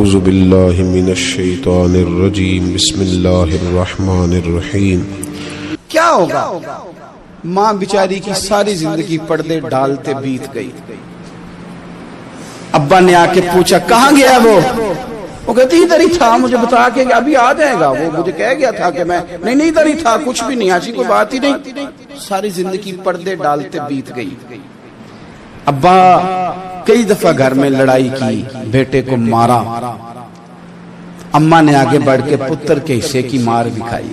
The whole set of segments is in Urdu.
اعوذ باللہ من الشیطان الرجیم بسم اللہ الرحمن الرحیم۔ کیا ہوگا؟ ماں بیچاری کی ساری زندگی پردے ڈالتے بیت گئی۔ ابا نے آ کے پوچھا کہاں گیا وہ کہتی ادھر ہی تھا، مجھے بتا کے ابھی آ جائے گا، وہ مجھے کہہ گیا تھا کہ میں نہیں ادھر ہی تھا، کچھ بھی نہیں، ایسی کوئی بات ہی نہیں۔ ساری زندگی پردے ڈالتے بیت گئی۔ ابا کئی دفعہ گھر میں لڑائی کی، بیٹے کو مارا، اماں نے آگے بڑھ کے پتر کے حصے کی مار بھی کھائی،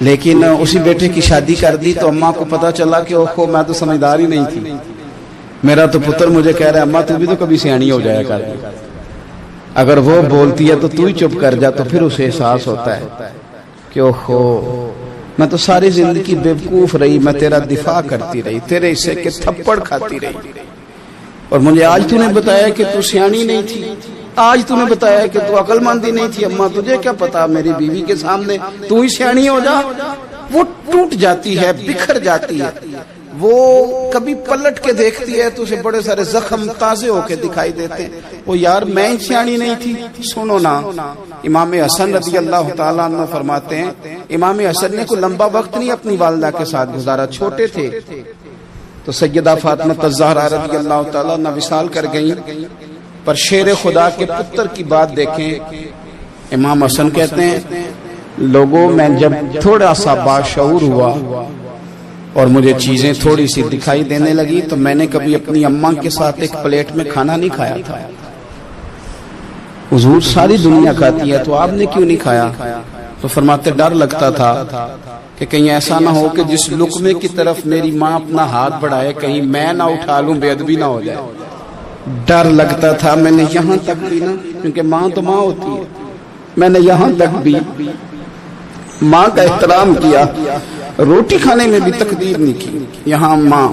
لیکن اسی بیٹے کی شادی کر دی تو اماں کو پتا چلا کہ اوہو میں تو سمجھدار ہی نہیں تھی، میرا تو پتر مجھے کہہ رہا ہے اماں تو بھی تو کبھی سیانی ہو جایا کر، اگر وہ بولتی ہے تو تو ہی چپ کر جا، تو پھر اسے احساس ہوتا ہے کہ اوہو میں تو ساری زندگی بیوقوف رہی، میں تیرا دفاع کرتی رہی، تیرے حصے کے تھپڑ کھاتی رہی، اور مجھے آج تو نے بتایا کہ تو سیانی نہیں تھی، آج تو نے بتایا کہ تو عقل مندی نہیں تھی، اماں تجھے کیا پتا، میری بیوی کے سامنے تو ہی سیانی ہو جا۔ وہ ٹوٹ جاتی ہے، بکھر جاتی ہے، وہ کبھی پلٹ کے دیکھتی ہے تو اسے بڑے سارے زخم تازے ہو کے دکھائی دیتے ہیں، وہ یار میں ہی سیانی نہیں تھی۔ سنو نا، امام حسن رضی اللہ تعالیٰ عنہ فرماتے ہیں امام حسن نے کوئی لمبا وقت نہیں اپنی والدہ کے ساتھ گزارا، چھوٹے تھے تو سیدہ فاطمہ الزہرا رضی اللہ تعالیٰ عنہ وصال کر گئیں، پر شیر خدا کے پتر کی بات دیکھیں، امام حسن کہتے ہیں لوگوں میں جب تھوڑا سا باشعور ہوا اور مجھے چیزیں تھوڑی سی دکھائی دینے لگی تو میں نے کبھی اپنی اماں کے ساتھ ایک پلیٹ میں کھانا نہیں کھایا تھا۔ حضور ساری دنیا کھاتی ہے تو آپ نے کیوں نہیں کھایا؟ تو فرماتے ڈر لگتا تھا کہ کہیں ایسا نہ ہو کہ جس لقمے کی طرف میری ماں اپنا ہاتھ بڑھائے کہیں میں نہ اٹھا لوں، بے ادبی نہ ہو جائے، ڈر لگتا تھا۔ میں نے یہاں تک بھی نا، کیونکہ ماں تو ماں ہوتی ہے، میں نے یہاں تک بھی ماں کا احترام کیا، روٹی کھانے میں بھی تقدیر نہیں کی۔ یہاں ماں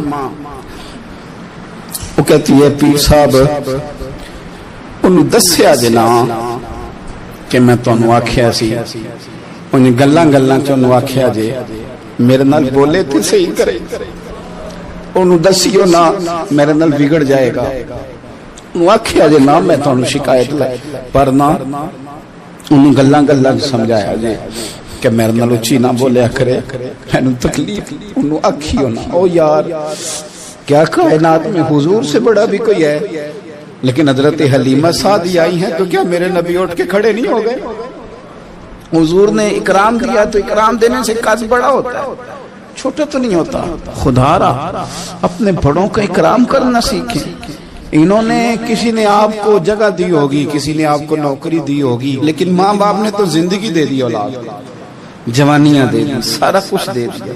وہ کہتی ہے پیر صاحب انہوں دسیا جنا کہ میں تو انہوں آکھیا سی، انہیں گلاں چونوں آکھیا جے میرے نال بولے تھے صحیح کرے، انہوں دسیو نا میرے نال بگڑ جائے گا، انہوں آکھیا جے نا میں تو انہوں شکایت لائے، پر نا انہوں گلاں سمجھایا جے کہ میرے نال اچھی نہ بولیا کرے، انہوں تکلیف، انہوں آکھیو نا۔ او یار کیا کائنات میں حضور سے بڑا بھی کوئی ہے؟ لیکن حضرت حلیمہ سعدی آئی ہیں تو کیا میرے نبی اٹھ کے کھڑے نہیں ہو گئے؟ حضور نے اکرام دیا تو اکرام دینے سے قد بڑا ہوتا ہے، چھوٹا تو نہیں ہوتا۔ خدا را اپنے بڑوں کا اکرام کرنا سیکھیں۔ انہوں نے کسی نے آپ کو جگہ دی ہوگی، کسی نے آپ کو نوکری دی ہوگی، لیکن ماں باپ نے تو زندگی دے دی، اولاد جوانیاں دے دی، سارا کچھ دے دیا،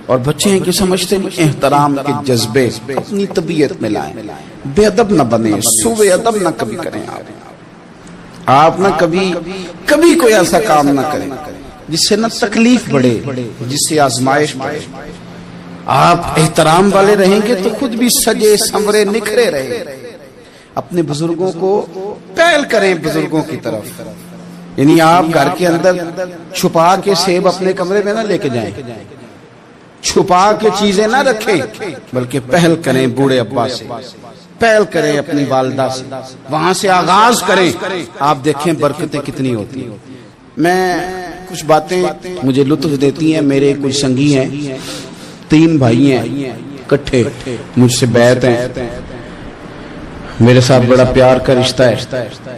اور بچے ہیں کہ سمجھتے ہیں احترام کے جذبے اپنی طبیعت میں لائیں، بے ادب نہ بنے، سوء ادب نہ کبھی کریں، آپ نہ کبھی کوئی ایسا کام نہ کریں جس سے نہ تکلیف بڑھے، جس سے آزمائش بڑھے۔ آپ احترام والے رہیں گے تو خود بھی سجے سنورے نکھرے رہے۔ اپنے بزرگوں کو پہل کریں بزرگوں کی طرف، یعنی آپ گھر کے اندر چھپا کے سیب اپنے کمرے میں نہ لے کے جائیں، چھپا کے چیزیں نہ رکھیں، بلکہ پہل کریں بوڑھے ابا سے، پہل کریں اپنی والدہ سے، وہاں سے آغاز کریں، آپ دیکھیں برکتیں کتنی ہوتی ہیں۔ میں کچھ باتیں مجھے لطف دیتی ہیں، میرے کچھ سنگی ہیں، 3 بھائی ہیں کٹھے، مجھ سے بیعت ہیں، میرے ساتھ بڑا پیار کا رشتہ ہے،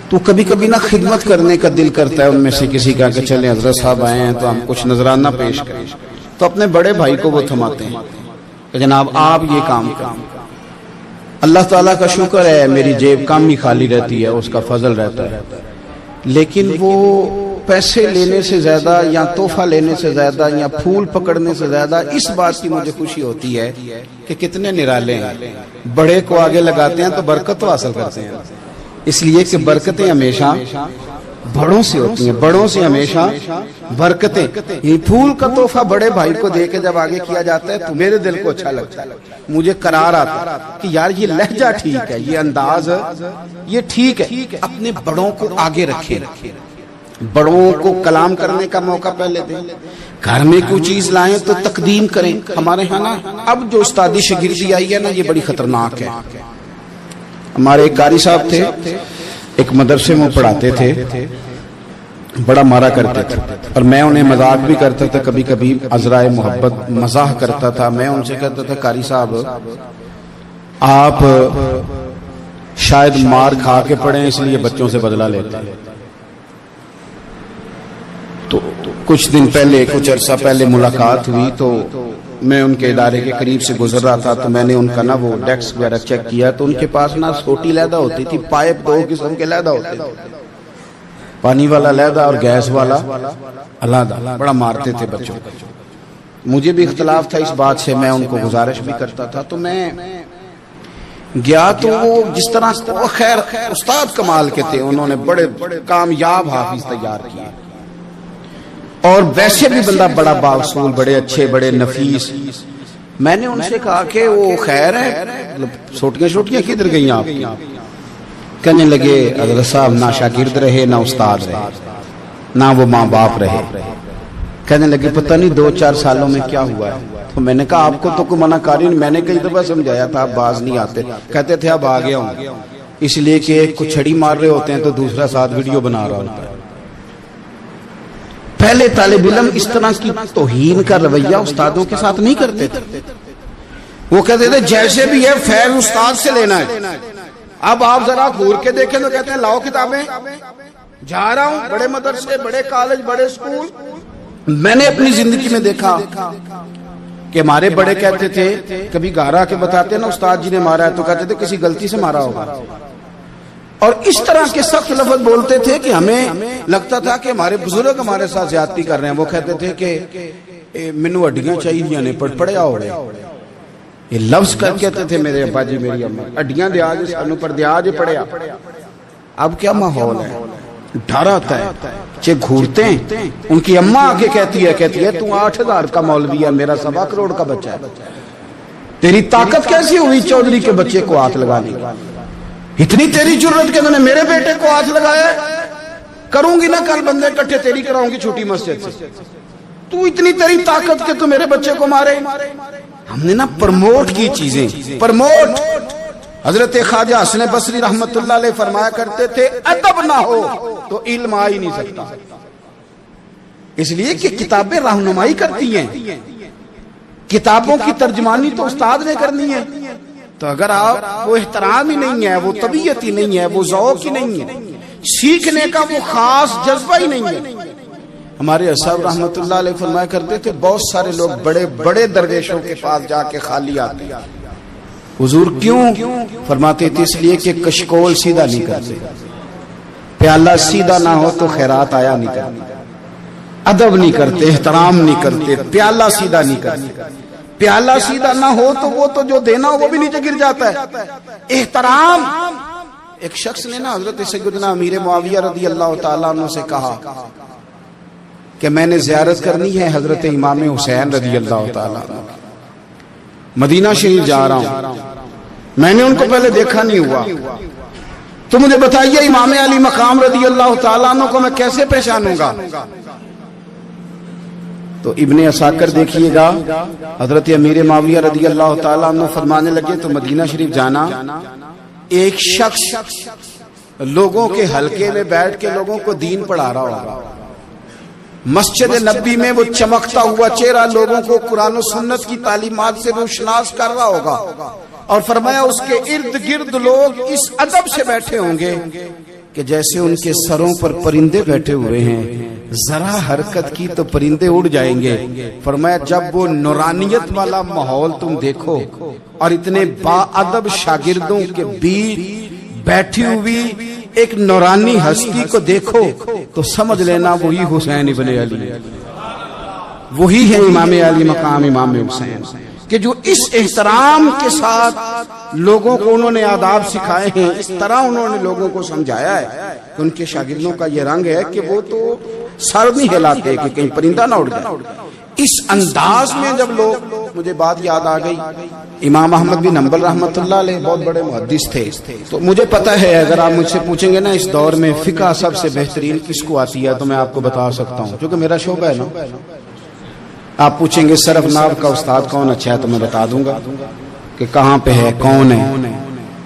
تو کبھی کبھی نہ خدمت کرنے کا دل کرتا ہے، ان میں سے کسی کا کہ چلیں حضرت صاحب آئے ہیں تو ہم کچھ نذرانہ پیش کریں، تو اپنے بڑے بھائی کو وہ تھماتے ہیں کہ جناب آپ یہ کام کریں۔ اللہ تعالیٰ کا شکر ہے میری جیب کم ہی خالی رہتی ہے، اس کا فضل رہتا ہے، لیکن وہ پیسے لینے سے زیادہ یا تحفہ لینے سے زیادہ یا پھول پکڑنے سے زیادہ اس بات کی مجھے خوشی ہوتی ہے کہ کتنے نرالے ہیں، بڑے کو آگے لگاتے ہیں تو برکت تو حاصل کرتے ہیں، اس لیے کہ برکتیں ہمیشہ بڑوں سے ہوتی ہیں، بڑوں سے ہمیشہ برکتیں۔ یہ پھول کا تحفہ بڑے بھائی کو دے کے جب آگے کیا جاتا ہے تو میرے دل کو اچھا لگتا ہے، مجھے قرار آتا ہے کہ یار یہ لہجہ ٹھیک ہے، یہ انداز یہ ٹھیک ہے۔ اپنے بڑوں کو آگے رکھیں، بڑوں کو کلام کرنے کا موقع پہلے دیں، گھر میں کوئی چیز لائیں تو تقدیم کریں۔ ہمارے ہاں نا اب جو استادی شاگردی آئی ہے نا، یہ بڑی خطرناک ہے۔ ہمارے ایک قاری صاحب تھے، ایک مدرسے میں پڑھاتے تھے، بڑا مارا کرتے تھے، اور میں انہیں مذاق بھی کرتا تھا، کبھی کبھی عذرائے محبت مزاح کرتا تھا۔ میں ان سے کہتا تھا قاری صاحب آپ شاید مار کھا کے پڑھیں اس لیے بچوں سے بدلہ لیتے ہیں۔ تو کچھ دن پہلے، کچھ عرصہ پہلے ملاقات ہوئی تو میں ان کے ادارے کے قریب سے گزر رہا تھا، تو میں نے ان کا نا وہ ڈیسک وغیرہ چیک کیا، تو ان کے پاس نا سوٹی علیحدہ ہوتی تھی، پائپ دو قسم کے علیحدہ ہوتے تھے، پانی والا علیحدہ اور گیس والا علیحدہ، بڑا مارتے تھے بچوں کو۔ مجھے بھی اختلاف تھا اس بات سے، میں ان کو گزارش بھی کرتا تھا، تو میں گیا تو وہ جس طرح وہ خیر استاد کمال کے تھے، انہوں نے بڑے کامیاب حافظ تیار کیے، اور ویسے بھی بندہ بڑا باوصول، بڑے اچھے، بڑے نفیس۔ میں نے ان سے کہا کہ وہ خیر ہے، چھوٹیاں کدھر گئیں آپ کی؟ کہنے لگے حضرت صاحب نہ شاگرد رہے، نہ استاد رہے، نہ وہ ماں باپ رہے۔ کہنے لگے پتہ نہیں 2-4 سالوں میں کیا ہوا ہے۔ تو میں نے کہا آپ کو تو کوئی منع کاری نہیں، میں نے کئی دفعہ سمجھایا تھا، آپ باز نہیں آتے۔ کہتے تھے اب آ گیا ہوں، اس لیے کہ ایک کو چھڑی مار رہے ہوتے ہیں تو دوسرا ساتھ ویڈیو بنا رہا ہوتا ہے۔ پہلے طالب علم اس طرح کی توہین کا رویہ استادوں کے ساتھ نہیں کرتے تھے، وہ کہتے تھے جیسے بھی ہے فیض استاد سے لینا ہے۔ اب آپ ذرا گھور کے دیکھیں تو کہتے ہیں لاؤ کتابیں، جا رہا ہوں بڑے مدرسے، بڑے کالج، بڑے اسکول۔ میں نے اپنی زندگی میں دیکھا کہ ہمارے بڑے کہتے تھے، کبھی گارا کے بتاتے نا استاد جی نے مارا ہے تو کہتے تھے کسی غلطی سے مارا ہوگا، اور اس طرح کے سخت لفظ بولتے تھے کہ ہمیں لگتا تھا کہ ہمارے بزرگ ہمارے ساتھ زیادتی کر رہے ہیں۔ وہ کہتے تھے کہ مینو ہڈیاں چاہیے نے پڑے آؤ رہے، یہ لفظ کہتے تھے میرے ابا جی میری اماں، ہڈیاں دیا جی سانو پر دیا جی پڑیا۔ اب کیا ماحول ہے، ڈر آتا ہے، چے گھورتے ہیں۔ ان کی اماں آگے کہتی ہے تو 8,000 کا مولوی ہے، میرا 1.25 کروڑ کا بچہ ہے، تیری طاقت کیسی ہوئی چودھری کے بچے کو ہاتھ لگانے کی؟ اتنی تیری جرت کہ میں نے میرے بیٹے کو ہاتھ لگایا ہے؟ کروں گی نا کل بندے اکٹھے تیری کراؤں گی چھوٹی مسجد سے، تو اتنی تیری طاقت کہ تو میرے بچے کو مارے۔ ہم نے نا پرموٹ کی چیزیں، پرموٹ۔ حضرت خواجہ حسن بصری رحمت اللہ علیہ فرمایا کرتے تھے ادب نہ ہو تو علم آ ہی نہیں سکتا، اس لیے کہ کتابیں رہنمائی کرتی ہیں، کتابوں کی ترجمانی تو استاد نے کرنی ہے۔ تو اگر آپ وہ احترام ہی نہیں ہے، وہ طبیعت ہی نہیں ہے، وہ ذوق ہی نہیں ہے، سیکھنے کا وہ خاص جذبہ ہی نہیں ہے۔ ہمارے صاحب رحمت اللہ علیہ فرمایا کرتے تھے بہت سارے لوگ بڑے بڑے درویشوں کے پاس جا کے خالی آتے ہیں۔ حضور کیوں؟ فرماتے تھے اس لیے کہ کشکول سیدھا نہیں کرتے، پیالہ سیدھا نہ ہو تو خیرات آیا نہیں کرتے، ادب نہیں کرتے، احترام نہیں کرتے، پیالہ سیدھا نہیں کرتے۔ پیالہ سیدھا نہ ہو تو وہ تو جو دینا ہو وہ بھی نیچے گر جاتا ہے۔ احترام، ایک شخص نے نا حضرت سیدنا امیر معاویہ رضی اللہ تعالیٰ عنہ سے کہا کہ میں نے زیارت کرنی ہے حضرت امام حسین رضی اللہ تعالیٰ عنہ، مدینہ شریف جا رہا ہوں، میں نے ان کو پہلے دیکھا نہیں ہوا، تو مجھے بتائیے امام علی مقام رضی اللہ تعالیٰ عنہ کو میں کیسے پہچانوں گا؟ تو ابن عساکر دیکھیے گا حضرت امیر معاویہ رضی اللہ تعالیٰ عنہ فرمانے لگے تو مدینہ شریف جانا، ایک شخص لوگوں کے حلقے میں بیٹھ کے لوگوں کو دین پڑھا رہا ہوگا، مسجد نبی میں وہ چمکتا ہوا چہرہ لوگوں کو قرآن و سنت کی تعلیمات سے روشناس کر رہا ہوگا، اور فرمایا اس کے ارد گرد لوگ اس ادب سے بیٹھے ہوں گے کہ جیسے ان کے سروں پر پرندے بیٹھے ہوئے ہیں، ذرا حرکت کی تو پرندے اڑ جائیں گے۔ فرمایا جب وہ نورانیت والا ماحول تم دیکھو اور اتنے با ادب شاگردوں کے بیچ بیٹھی ہوئی ایک نورانی ہستی کو دیکھو تو سمجھ لینا وہی حسین ابن علی، وہی ہے امام علی مقام امام حسین، کہ جو اس احترام کے ساتھ لوگوں کو انہوں نے آداب سکھائے ہیں، اس طرح انہوں نے لوگوں کو سمجھایا ہے کہ ان کے شاگردوں کا یہ رنگ ہے کہ وہ تو سر نہیں ہلاتے کہ کہیں پرندہ نہ اڑ جائے۔ اس انداز میں جب لوگ، مجھے بات یاد آ گئی، امام احمد بن حنبل رحمت اللہ علیہ بہت بڑے محدث تھے، تو مجھے پتہ ہے اگر آپ مجھ سے پوچھیں گے نا اس دور میں فقہ سب سے بہترین کس کو آتی ہے تو میں آپ کو بتا سکتا ہوں، کیونکہ میرا شعبہ ہے نا۔ آپ پوچھیں گے صرف ناو کا استاد کون اچھا ہے تو میں بتا دوں گا کہ کہاں پہ ہے، کون ہے،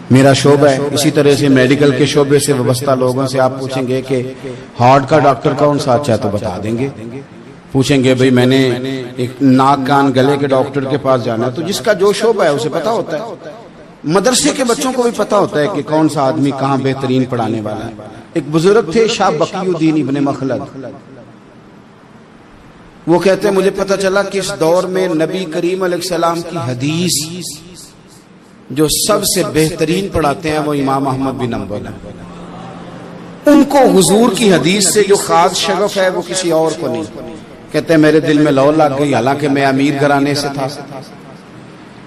میرا شعبہ ہے. اسی طرح سے میڈیکل کے شعبے سے وابستہ لوگوں سے آپ پوچھیں گے کہ ہارٹ کا ڈاکٹر کون سا اچھا ہے تو بتا دیں گے. پوچھیں گے بھئی میں نے ایک ناک کان گلے کے ڈاکٹر کے پاس جانا ہے، تو جس کا جو شعبہ ہے اسے پتا ہوتا ہے. مدرسے کے بچوں کو بھی پتا ہوتا ہے کہ کون سا آدمی کہاں بہترین پڑھانے والا ہے. ایک بزرگ تھے شاہ بقی الدین ابن مخلد، وہ کہتے ہیں مجھے پتا چلا کہ اس دور میں نبی کریم علیہ السلام کی حدیث جو سب سے بہترین پڑھاتے ہیں وہ امام احمد بن حنبل ہیں. ان کو حضور کی حدیث سے جو خاص شغف ہے وہ کسی اور کو نہیں. کہتے ہیں میرے دل میں لو لگ گئی، حالانکہ میں امیر گھرانے سے تھا.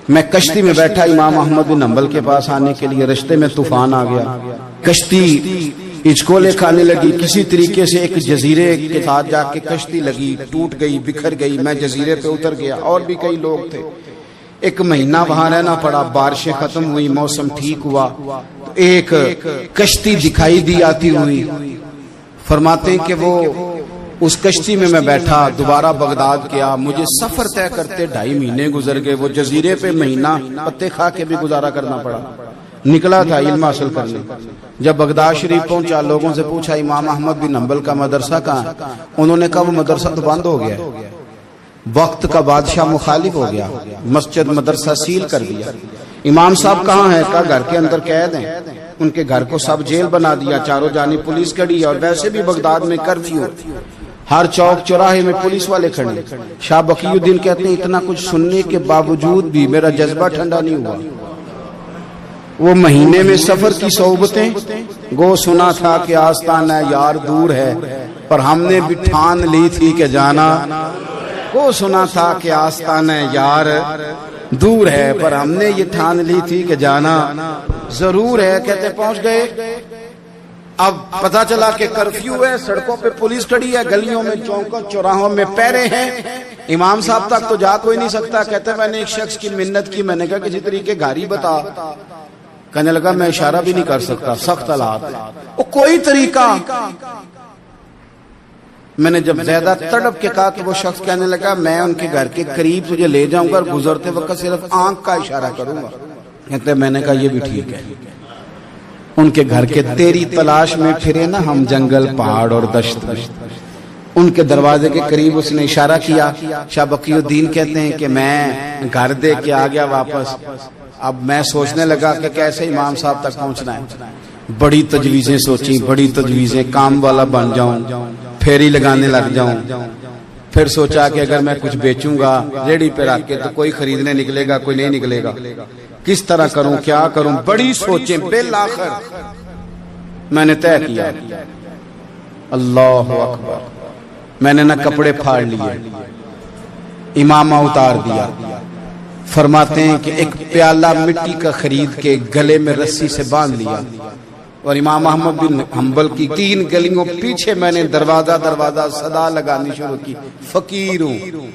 میں کشتی میں بیٹھا امام احمد بن حنبل کے پاس آنے کے لیے، رشتے میں طوفان آ گیا، کشتی ہچکولے کھانے لگی. کسی طریقے سے ایک جزیرے کے ساتھ جا کے کشتی لگی، ٹوٹ گئی، بکھر گئی. میں جزیرے پہ اتر گیا، اور بھی کئی لوگ تھے. 1 مہینہ وہاں رہنا پڑا. بارشیں ختم ہوئی، موسم ٹھیک ہوا تو ایک کشتی دکھائی دی آتی ہوئی. فرماتے ہیں کہ وہ اس کشتی میں بیٹھا، دوبارہ بغداد گیا. مجھے سفر طے کرتے 2.5 مہینے گزر گئے. وہ جزیرے پہ مہینہ پتے کھا کے بھی گزارا کرنا پڑا. نکلا تھا علم حاصل کرنے. جب بغداد شریف پہنچا، لوگوں سے پوچھا امام احمد بن حنبل کا مدرسہ کہاں ہے؟ انہوں نے کہا وہ مدرسہ تو بند ہو گیا ہے، وقت کا بادشاہ مخالف ہو گیا، مسجد مدرسہ سیل کر دیا. امام صاحب کہاں ہیں؟ کہا گھر کے اندر قید ہیں. ان کے گھر کو سب جیل بنا دیا، چاروں جانب پولیس کھڑی ہے، اور ویسے بھی بغداد میں کرفیو، ہر چوک چوراہے میں پولیس والے کھڑے. شاہ بقی الدین کہتے ہیں اتنا کچھ سننے کے باوجود بھی میرا جذبہ ٹھنڈا نہیں ہوا. وہ مہینے میں سفر کی صحبتیں گو سنا تھا کہ آستانہ یار دور ہے، پر ہم نے بھی ٹھان لی تھی کہ جانا. گو سنا تھا کہ آستانہ یار دور ہے، پر ہم نے یہ ٹھان لی تھی کہ جانا ضرور ہے. کہتے پہنچ گئے. اب پتا چلا کہ کرفیو ہے، سڑکوں پہ پولیس کھڑی ہے، گلیوں میں چوکوں چوراہوں میں پہرے ہیں. امام صاحب تک تو جا کوئی نہیں سکتا. کہتے میں نے ایک شخص کی منت کی، میں نے کہا کسی طریقے گاڑی بتا. کہنے لگا میں اشارہ بھی نہیں کر سکتا، سخت حالات. وہ کوئی طریقہ. میں نے جب زیادہ تڑپ کے کہا تو وہ شخص کہنے لگا میں ان کے گھر کے قریب تجھے لے جاؤں گا اور گزرتے وقت صرف آنکھ کا اشارہ کروں گا. کہتے میں نے کہا یہ بھی ٹھیک ہے. ان کے گھر کے تیری تلاش میں پھرے نا ہم جنگل پہاڑ اور دشت میں. ان کے دروازے کے قریب اس نے اشارہ کیا. شاہ بقی الدین کہتے ہیں کہ میں گھر دے کے آ گیا واپس. اب میں سوچنے لگا کہ کیسے امام صاحب تک پہنچنا ہے. بڑی تجویزیں سوچیں، بڑی تجویزیں. کام والا بن جاؤں، پھیری لگانے لگ جاؤں. پھر سوچا کہ اگر میں کچھ بیچوں گا ریڑھی پہ رکھ کے تو کوئی خریدنے نکلے گا، کوئی نہیں نکلے گا. کس طرح کروں، کیا کروں؟ بڑی سوچیں. بالآخر میں نے طے کیا. اللہ اکبر. میں نے نہ کپڑے پھاڑ لیے، امامہ اتار دیا. فرماتے ہیں کہ ایک پیالہ مٹی کا خرید کے گلے میں رسی سے باندھ لیا، اور امام احمد بن حنبل کی 3 گلیوں پیچھے میں نے دروازہ دروازہ صدا لگانی شروع کی. فقیر ہوں،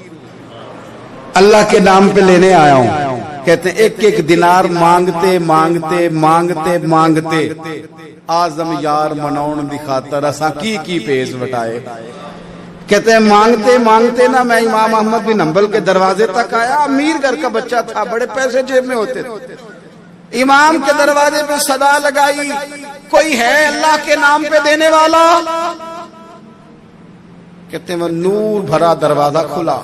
اللہ کے نام پہ لینے آیا ہوں. کہتے ہیں ایک ایک دینار مانگتے مانگتے مانگتے مانگتے آزم یار منون دی خاطر اساں کی پیز وٹائے. کہتے ہیں مانگتے مانگتے نا میں امام احمد بن حنبل کے دروازے تک آیا. امیر گھر کا بچہ تھا، بڑے پیسے جیب میں ہوتے تھے. امام کے دروازے پہ صدا لگائی کوئی ہے اللہ کے نام پہ دینے والا؟ کہتے ہیں وہ نور بھرا دروازہ کھلا.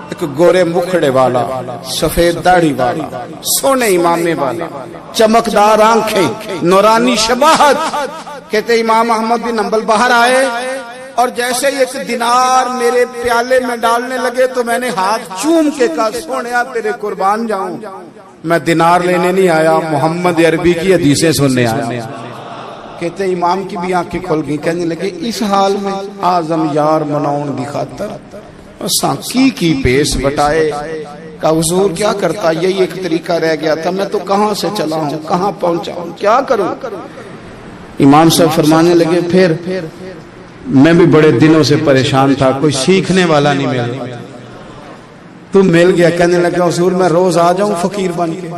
ایک گورے مکھڑے والا، سفید داڑھی والا، سونے امامے والا، چمکدار آنکھیں، نورانی شباہت. کہتے امام احمد بن حنبل باہر آئے اور جیسے ایک دینار میرے پیالے میں ڈالنے لگے تو میں نے ہاتھ چوم کے کہا سونیا تیرے قربان جاؤں، میں دینار لینے نہیں آیا، محمد عربی کی حدیثیں سننے آیا. کہتے امام کی بھی آنکھیں کھل گئی. کہنے لگے اس حال میں آزم یار مناؤن دی خاطر سانکی کی پیس بٹائے. کہا حضور کیا کرتا، یہی ایک طریقہ رہ گیا تھا، میں تو کہاں سے چلا ہوں، کہاں پہنچا ہوں، کیا کروں؟ امام صاحب فرمانے لگے پھر میں بھی بڑے دنوں سے پریشان تھا، کوئی سیکھنے والا نہیں ملا، تم مل گیا. کہنے لگا حضور میں روز آ جاؤں فقیر بن کے،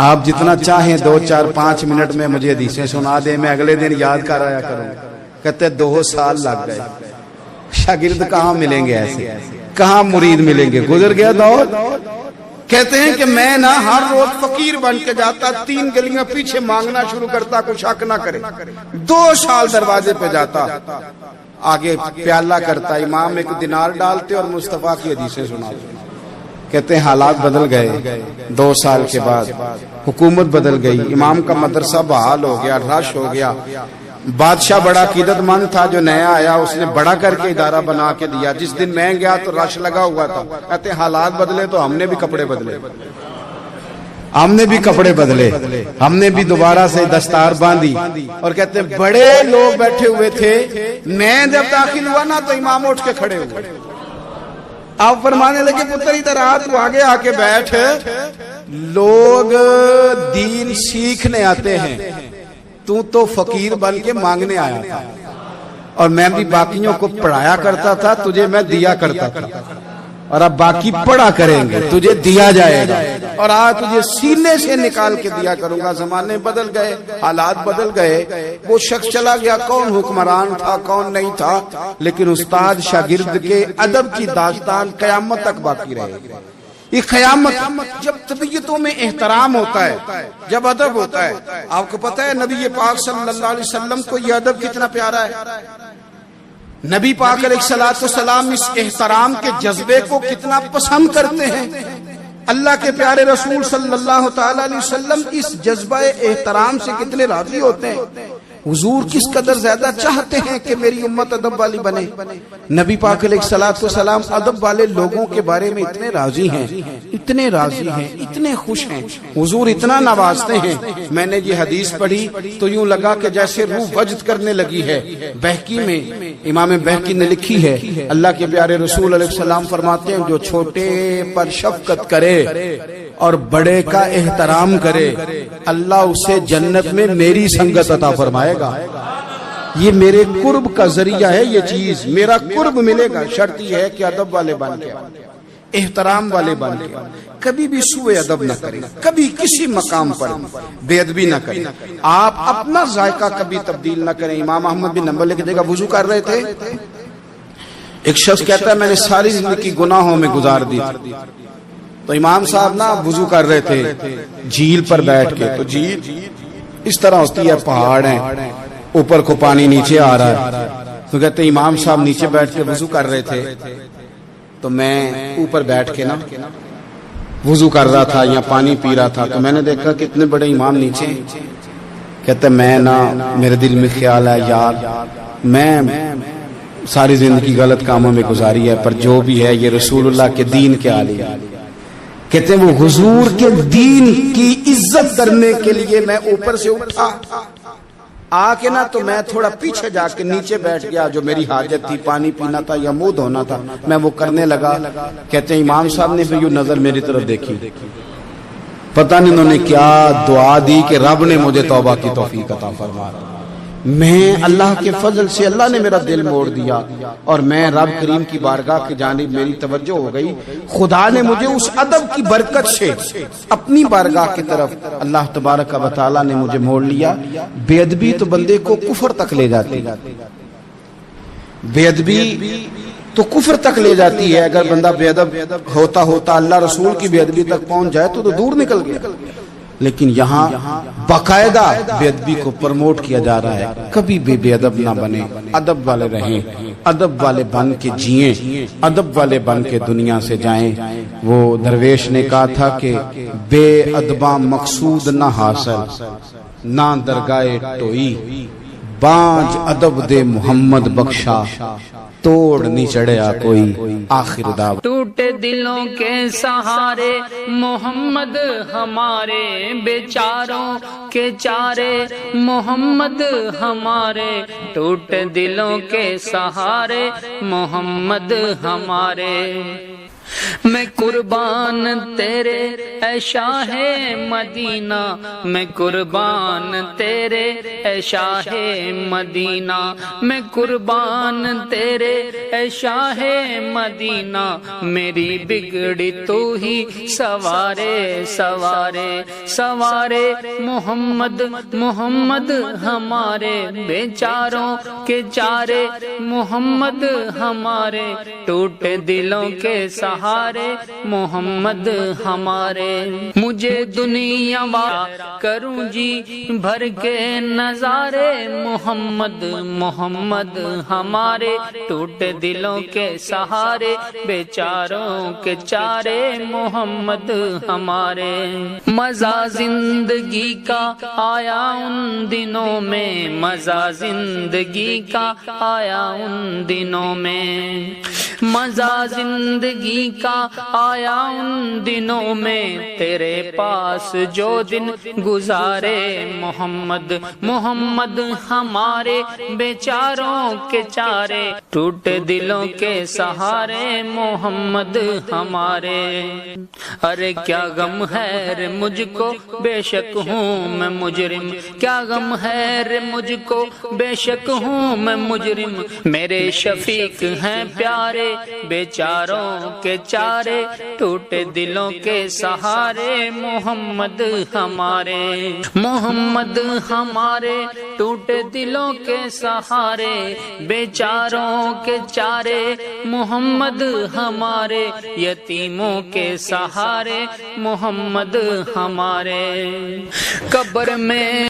آپ جتنا چاہیں 2 4 5 منٹ میں مجھے حدیثیں سنا دیں، میں اگلے دن یاد کر آیا کروں. کہتے 2 سال لگ گئے. شاگرد کہاں ملیں گے ایسے، کہاں مرید ملیں گے؟ گزر گیا دور. کہتے ہیں کہ میں نہ ہر روز فقیر بن کے جاتا، 3 گلیاں پیچھے مانگنا شروع کرتا، کوئی شک نہ کرے۔ 2 سال دروازے پہ جاتا، آگے پیالہ کرتا، امام 1 دینار ڈالتے اور مصطفیٰ کی حدیثیں سناتے۔ کہتے ہیں حالات بدل گئے، 2 سال کے بعد حکومت بدل گئی، امام کا مدرسہ بحال ہو گیا، رش ہو گیا۔ بادشاہ بڑا عقیدت مند تھا، جو نیا آیا اس نے بڑا کر کے ادارہ بنا کے دیا۔ جس دن میں گیا تو رش لگا ہوا تھا۔ کہتے ہیں حالات بدلے تو ہم نے بھی کپڑے بدلے، ہم نے بھی کپڑے بدلے، ہم نے بھی دوبارہ سے دستار باندھی۔ اور کہتے ہیں بڑے لوگ بیٹھے ہوئے تھے، میں جب داخل ہوا نا تو امام اٹھ کے کھڑے ہوئے۔ آپ فرمانے لگے پتر ادھر آ، تو آگے آ کے بیٹھ، لوگ دین سیکھنے آتے ہیں، تو فقیر بن کے مانگنے آیا تھا، اور میں بھی باقیوں کو پڑھایا کرتا تھا، تجھے میں دیا کرتا تھا، اور اب باقی پڑھا کریں گے، تجھے دیا جائے گا، اور آج تجھے سینے سے نکال کے دیا کروں گا۔ زمانے بدل گئے، حالات بدل گئے، وہ شخص چلا گیا، کون حکمران تھا کون نہیں تھا، لیکن استاد شاگرد کے ادب کی داستان قیامت تک باقی رہے گی۔ یہ قیامت، جب طبیعتوں میں احترام ہوتا ہے، جب ادب ہوتا ہے۔ آپ کو پتہ ہے نبی پاک صلی اللہ علیہ وسلم کو یہ ادب کتنا پیارا ہے؟ نبی پاک علیہ السلام اس احترام کے جذبے کو کتنا پسند کرتے ہیں۔ اللہ کے پیارے رسول صلی اللہ تعالی علیہ وسلم اس جذبہ احترام سے کتنے راضی ہوتے ہیں۔ حضور کس قدر زیادہ چاہتے ہیں کہ میری امت ادب والی بنے۔ نبی پاک علیہ السلام ادب والے لوگوں کے بارے میں اتنے راضی ہیں، اتنے راضی ہیں، اتنے خوش ہیں، حضور اتنا نوازتے ہیں۔ میں نے یہ حدیث پڑھی تو یوں لگا کہ جیسے روح وجد کرنے لگی ہے۔ بہقی میں امام بہقی نے لکھی ہے، اللہ کے پیارے رسول علیہ السلام فرماتے ہیں جو چھوٹے پر شفقت کرے اور بڑے کا احترام کرے، اللہ اسے جنت میں میری سنگت عطا فرمائے گا۔ یہ میرے قرب کا ذریعہ ہے، یہ چیز میرا قرب ملے گا۔ شرط یہ ہے کہ ادب والے بن کے، احترام والے بن کے، کبھی بھی سوء ادب نہ کریں، کبھی کسی مقام پر بے ادبی نہ کریں، آپ اپنا ذائقہ کبھی تبدیل نہ کریں۔ امام احمد بن حنبل کی جگہ وضو کر رہے تھے، ایک شخص کہتا ہے میں نے ساری زندگی گناہوں میں گزار دی، تو امام صاحب نا وضو کر رہے تھے جھیل پر بیٹھ کے، تو جھیل اس طرح ہوتی ہے، پہاڑ ہیں، اوپر کو پانی نیچے آ رہا ہے، تو کہتے امام صاحب نیچے بیٹھ کے وضو کر رہے تھے، تو میں اوپر بیٹھ کے نا وضو کر رہا تھا یا پانی پی رہا تھا، تو میں نے دیکھا کہ اتنے بڑے امام نیچے۔ کہتے میں نا میرے دل میں خیال ہے یار میں ساری زندگی غلط کاموں میں گزاری ہے، پر جو بھی ہے یہ رسول اللہ کے دین کے عالی ہے۔ کہتے ہیں وہ حضور کے دین کی عزت کرنے کے لیے میں اوپر سے اٹھا، آ کے نا تو میں تھوڑا پیچھے جا کے نیچے بیٹھ گیا، جو میری حاجت تھی، پانی پینا تھا یا منہ دھونا تھا، میں وہ کرنے لگا۔ کہتے ہیں امام صاحب نے بھی یوں نظر میری طرف دیکھی، پتہ نہیں انہوں نے کیا دعا دی کہ رب نے مجھے توبہ کی توفیق عطا فرما۔ میں اللہ کے فضل سے اللہ نے میرا دل موڑ دیا، اور میں رب کریم کی بارگاہ کی جانب میری توجہ ہو گئی، خدا نے مجھے اس ادب کی برکت سے اپنی بارگاہ کی طرف اللہ تبارک و تعالی نے مجھے موڑ لیا۔ بے ادبی تو بندے کو کفر تک لے جاتی، بے ادبی تو کفر تک لے جاتی ہے۔ اگر بندہ بے ادب ہوتا ہوتا اللہ رسول کی بے ادبی تک پہنچ جائے تو دور نکل گیا، لیکن یہاں باقاعدہ بے ادبی کو پروموٹ کیا جا رہا ہے۔ کبھی بھی بے ادب نہ بنے، ادب والے رہیں، ادب والے بن کے جئیں، ادب والے بن کے دنیا سے جائیں۔ وہ درویش نے کہا تھا کہ بے ادباں مقصود نہ حاصل، نہ درگاہ ٹوئی، بانج ادب دے محمد بخشا، توڑ نہیں چڑھیا کوئی آخر دعوی۔ ٹوٹے دلوں کے سہارے محمد ہمارے، بیچاروں کے چارے محمد ہمارے، ٹوٹے دلوں کے سہارے محمد ہمارے۔ میں قربان تیرے اے شاہ مدینہ، میں قربان تیرے اے شاہ مدینہ، میں قربان تیرے اے شاہ مدینہ، میری بگڑی تو ہی سوارے سوارے سوارے محمد محمد ہمارے، بیچاروں کے چارے محمد ہمارے، ٹوٹے دلوں کے سہارے سہارے محمد ہمارے مجھے دنیا کروں جی بھر کے نظارے محمد محمد ہمارے ٹوٹے دلوں کے سہارے بیچاروں کے چارے محمد ہمارے مزہ زندگی کا آیا ان دنوں میں مزہ زندگی کا آیا ان دنوں میں مزہ زندگی کا آیا ان دنوں میں تیرے پاس جو دن گزارے محمد محمد ہمارے بیچاروں کے چارے ٹوٹے دلوں کے سہارے محمد ہمارے ارے کیا غم ہے رے مجھ کو بے شک ہوں میں مجرم کیا غم ہے رے مجھ کو بے شک ہوں میں مجرم میرے شفیق ہیں پیارے بیچاروں کے چارے ٹوٹے دلوں کے سہارے محمد ہمارے محمد ہمارے ٹوٹے دلوں کے سہارے بیچاروں کے چارے محمد ہمارے یتیموں کے سہارے محمد ہمارے قبر میں